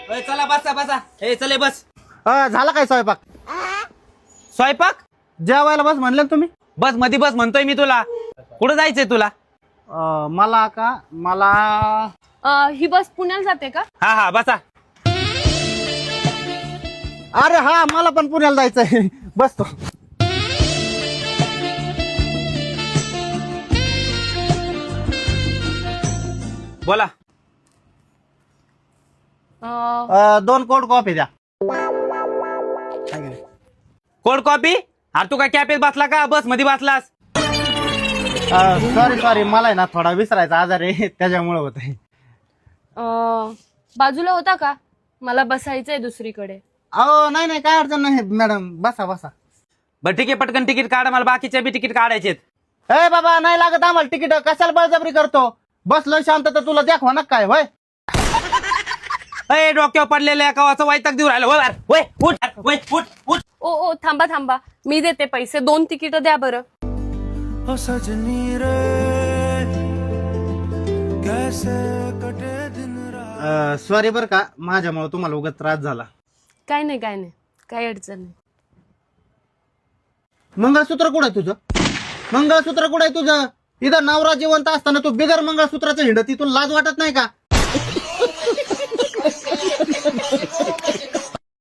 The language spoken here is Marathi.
चला बसा बसा. हे चले बस. झाला काय स्वयंपाक? स्वयंपाक जेवायला बस म्हणले ना तुम्ही. बस मधी बस म्हणतोय मी तुला. कुठं जायचंय तुला? मला ही बस पुण्याला जाते का? हा हा बसा. अरे हा मला पण पुण्याला जायचंय. बसतो. बोला. 2 कोल्ड कॉफी द्या. Cold coffee? अरे तू काय कॅफेत बसला का बस मध्ये बसलास? सॉरी मला आहे ना थोडा विसरायचा आजार आहे त्याच्यामुळे होत आहे. बाजूला होता का? मला बसायचंय दुसरीकडे. अहो नाही काय अडचण नाही मॅडम, बसा. बरं ठीक आहे, पटकन तिकीट काढा, मला बाकीचे बी तिकीट काढायचे. ए बाबा नाही लागत आम्हाला तिकीट, कशाला बळजबरी करतो? बसलो शांत तर तुला दाखवा ना काय होय. अय डोक्यावर पडलेल्या कवाचं वैताग देऊ राहिलं. वय उठ वय उठ उठ. ओ थांबा मी देते पैसे. 2 तिकीट द्या बरं. सजनी रे कैसे कटे दिन रात. सॉरी बर का, माझ्यामुळे तुम्हाला उगाच त्रास झाला. काय नाही काही अडचण नाही. मंगळसूत्र कुठं आहे तुझं? मंगळसूत्र कुठं आहे तुझं? इथं नवरा जिवंत असताना तू बिगर मंगळसूत्राचं हिंडत, तुला लाज वाटत नाही का?